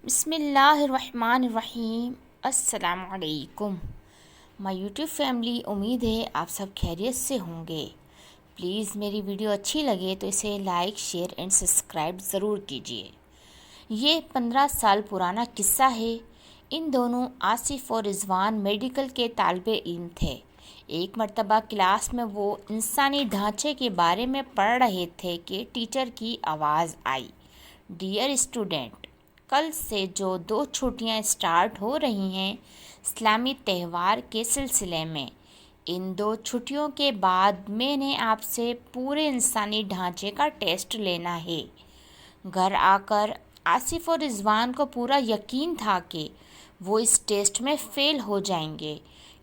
بسم اللہ الرحمن الرحیم۔ السلام علیکم مائی یوٹیوب فیملی، امید ہے آپ سب خیریت سے ہوں گے۔ پلیز میری ویڈیو اچھی لگے تو اسے لائک، شیئر اینڈ سبسکرائب ضرور کیجیے۔ یہ 15 سال پرانا قصہ ہے۔ ان دونوں آصف اور رضوان میڈیکل کے طالب علم تھے۔ ایک مرتبہ کلاس میں وہ انسانی ڈھانچے کے بارے میں پڑھ رہے تھے کہ ٹیچر کی آواز آئی، ڈیئر اسٹوڈنٹ، کل سے جو 2 چھٹیاں اسٹارٹ ہو رہی ہیں اسلامی تہوار کے سلسلے میں، ان 2 چھٹیوں کے بعد میں نے آپ سے پورے انسانی ڈھانچے کا ٹیسٹ لینا ہے۔ گھر آ کر آصف اور رضوان کو پورا یقین تھا کہ وہ اس ٹیسٹ میں فیل ہو جائیں گے،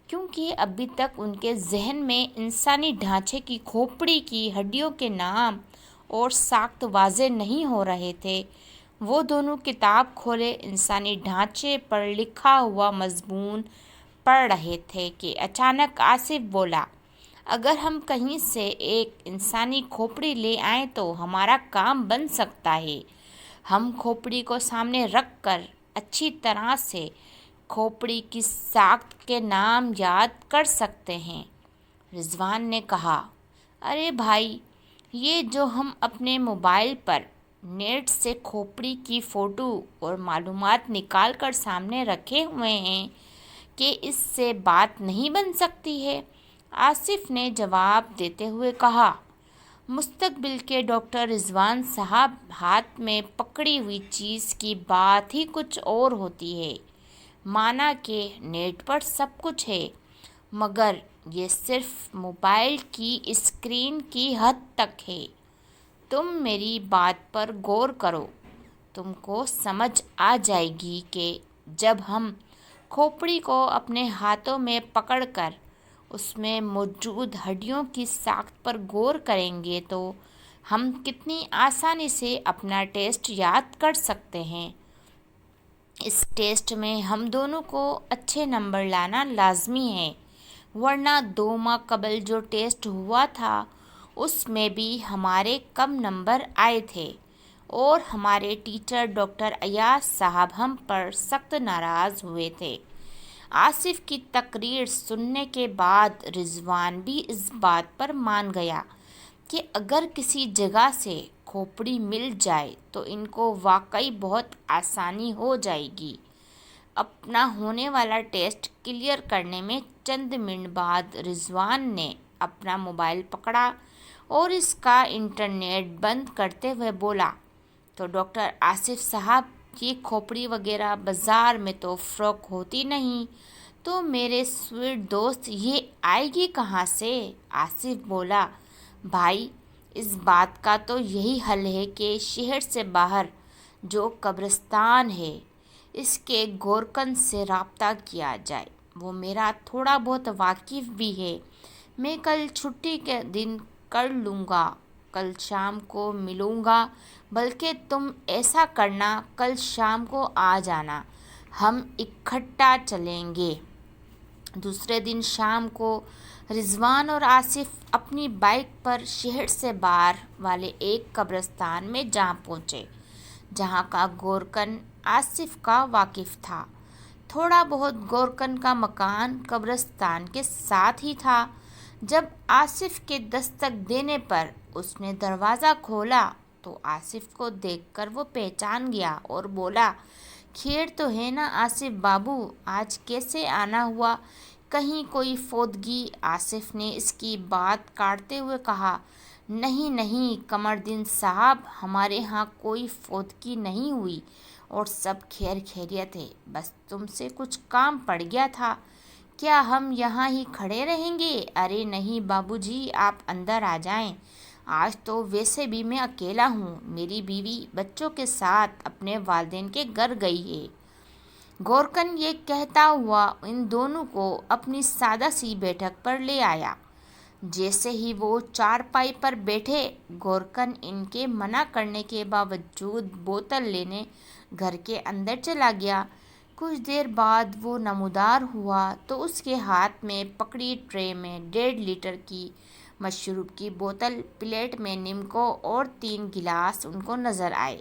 کیونکہ ابھی تک ان کے ذہن میں انسانی ڈھانچے کی کھوپڑی کی ہڈیوں کے نام اور ساخت واضح نہیں ہو رہے تھے۔ وہ دونوں کتاب کھولے انسانی ڈھانچے پر لکھا ہوا مضمون پڑھ رہے تھے کہ اچانک آصف بولا، اگر ہم کہیں سے ایک انسانی کھوپڑی لے آئیں تو ہمارا کام بن سکتا ہے۔ ہم کھوپڑی کو سامنے رکھ کر اچھی طرح سے کھوپڑی کی ساخت کے نام یاد کر سکتے ہیں۔ رضوان نے کہا، ارے بھائی، یہ جو ہم اپنے موبائل پر نیٹ سے کھوپڑی کی فوٹو اور معلومات نکال کر سامنے رکھے ہوئے ہیں کہ اس سے بات نہیں بن سکتی ہے؟ آصف نے جواب دیتے ہوئے کہا، مستقبل کے ڈاکٹر رضوان صاحب، ہاتھ میں پکڑی ہوئی چیز کی بات ہی کچھ اور ہوتی ہے۔ مانا کہ نیٹ پر سب کچھ ہے، مگر یہ صرف موبائل کی اسکرین کی حد تک ہے۔ تم میری بات پر غور کرو، تم کو سمجھ آ جائے گی کہ جب ہم کھوپڑی کو اپنے ہاتھوں میں پکڑ کر اس میں موجود ہڈیوں کی ساخت پر غور کریں گے تو ہم کتنی آسانی سے اپنا ٹیسٹ یاد کر سکتے ہیں۔ اس ٹیسٹ میں ہم دونوں کو اچھے نمبر لانا لازمی ہے، ورنہ 2 ماہ قبل جو ٹیسٹ ہوا تھا اس میں بھی ہمارے کم نمبر آئے تھے اور ہمارے ٹیچر ڈاکٹر ایاز صاحب ہم پر سخت ناراض ہوئے تھے۔ آصف کی تقریر سننے کے بعد رضوان بھی اس بات پر مان گیا کہ اگر کسی جگہ سے کھوپڑی مل جائے تو ان کو واقعی بہت آسانی ہو جائے گی۔ اپنا ہونے والا ٹیسٹ کلیئر کرنے میں چند منٹ بعد رضوان نے اپنا موبائل پکڑا اور اس کا انٹرنیٹ بند کرتے ہوئے بولا، تو ڈاکٹر آصف صاحب، یہ کھوپڑی وغیرہ بازار میں تو فروخت ہوتی نہیں، تو میرے سویٹ دوست یہ آئے گی کہاں سے؟ آصف بولا، بھائی، اس بات کا تو یہی حل ہے کہ شہر سے باہر جو قبرستان ہے اس کے گورکن سے رابطہ کیا جائے، وہ میرا تھوڑا بہت واقف بھی ہے۔ میں کل چھٹی کے دن کر لوں گا، کل شام کو ملوں گا، بلکہ تم ایسا کرنا، کل شام کو آ جانا، ہم اکٹھا چلیں گے۔ دوسرے دن شام کو رضوان اور آصف اپنی بائک پر شہر سے باہر والے ایک قبرستان میں جا پہنچے، جہاں کا گورکن آصف کا واقف تھا۔ تھوڑا بہت گورکن کا مکان قبرستان کے ساتھ ہی تھا۔ جب آصف کے دستک دینے پر اس نے دروازہ کھولا تو آصف کو دیکھ کر وہ پہچان گیا اور بولا، خیر تو ہے نا آصف بابو، آج کیسے آنا ہوا؟ کہیں کوئی فوتگی؟ آصف نے اس کی بات کاٹتے ہوئے کہا، نہیں نہیں قمردین صاحب، ہمارے ہاں کوئی فوتگی نہیں ہوئی اور سب خیر خیریت ہے، بس تم سے کچھ کام پڑ گیا تھا۔ کیا ہم یہاں ہی کھڑے رہیں گے؟ ارے نہیں بابو جی، آپ اندر آ جائیں، آج تو ویسے بھی میں اکیلا ہوں، میری بیوی بچوں کے ساتھ اپنے والدین کے گھر گئی ہے۔ گورکن یہ کہتا ہوا ان دونوں کو اپنی سادہ سی بیٹھک پر لے آیا۔ جیسے ہی وہ چارپائی پر بیٹھے، گورکن ان کے منع کرنے کے باوجود بوتل لینے گھر کے اندر چلا گیا۔ کچھ دیر بعد وہ نمودار ہوا تو اس کے ہاتھ میں پکڑی ٹرے میں 1.5 لیٹر کی مشروب کی بوتل، پلیٹ میں نمکو اور 3 گلاس ان کو نظر آئے۔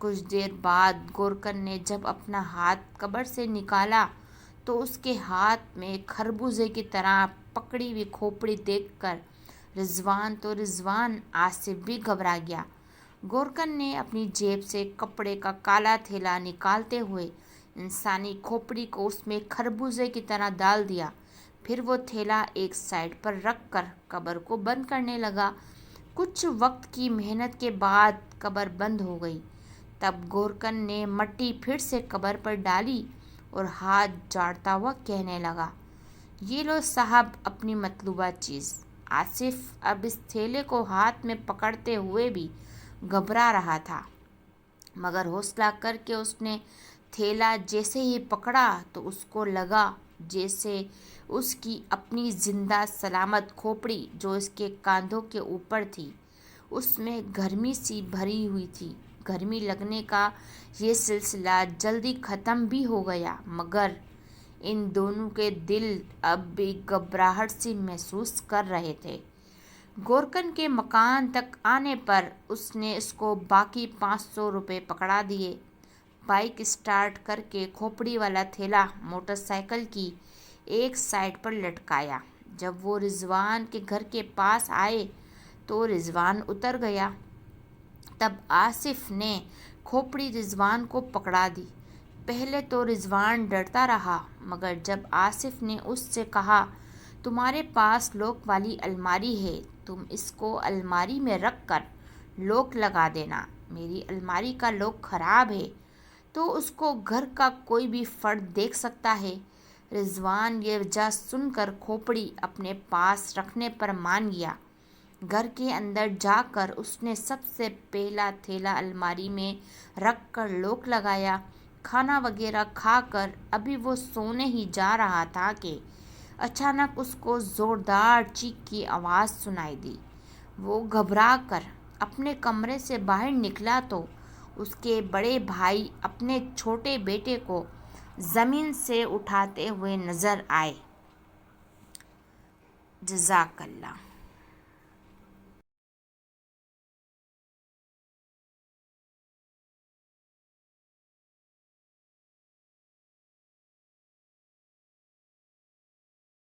کچھ دیر بعد گورکن نے جب اپنا ہاتھ قبر سے نکالا تو اس کے ہاتھ میں خربوزے کی طرح پکڑی ہوئی کھوپڑی دیکھ کر رضوان آصف بھی گھبرا گیا۔ گورکن نے اپنی جیب سے کپڑے کا کالا تھیلا نکالتے ہوئے انسانی کھوپڑی کو اس میں خربوزے کی طرح ڈال دیا، پھر وہ تھیلا ایک سائیڈ پر رکھ کر قبر کو بند کرنے لگا۔ کچھ وقت کی محنت کے بعد قبر بند ہو گئی۔ تب گورکن نے مٹی پھر سے قبر پر ڈالی اور ہاتھ جھاڑتا ہوا کہنے لگا، یہ لو صاحب اپنی مطلوبہ چیز۔ آصف اب اس تھیلے کو ہاتھ میں پکڑتے ہوئے بھی گھبرا رہا تھا، مگر حوصلہ کر کے اس نے تھیلا جیسے ہی پکڑا تو اس کو لگا جیسے اس کی اپنی زندہ سلامت کھوپڑی جو اس کے کاندھوں کے اوپر تھی، اس میں گرمی سی بھری ہوئی تھی۔ گرمی لگنے کا یہ سلسلہ جلدی ختم بھی ہو گیا، مگر ان دونوں کے دل اب بھی گھبراہٹ سی محسوس کر رہے تھے۔ گورکن کے مکان تک آنے پر اس نے اس کو باقی 500 روپے پکڑا دیے۔ بائیک اسٹارٹ کر کے کھوپڑی والا تھیلا موٹر سائیکل کی ایک سائیڈ پر لٹکایا۔ جب وہ رضوان کے گھر کے پاس آئے تو رضوان اتر گیا۔ تب آصف نے کھوپڑی رضوان کو پکڑا دی۔ پہلے تو رضوان ڈرتا رہا، مگر جب آصف نے اس سے کہا، تمہارے پاس لاک والی الماری ہے، تم اس کو الماری میں رکھ کر لاک لگا دینا، میری الماری کا لاک خراب ہے تو اس کو گھر کا کوئی بھی فرد دیکھ سکتا ہے۔ رضوان یہ وجہ سن کر کھوپڑی اپنے پاس رکھنے پر مان گیا۔ گھر کے اندر جا کر اس نے سب سے پہلا تھیلا الماری میں رکھ کر لاک لگایا۔ کھانا وغیرہ کھا کر ابھی وہ سونے ہی جا رہا تھا کہ اچانک اس کو زوردار چیخ کی آواز سنائی دی۔ وہ گھبرا کر اپنے کمرے سے باہر نکلا تو اس کے بڑے بھائی اپنے چھوٹے بیٹے کو زمین سے اٹھاتے ہوئے نظر آئے۔ جزاک اللہ۔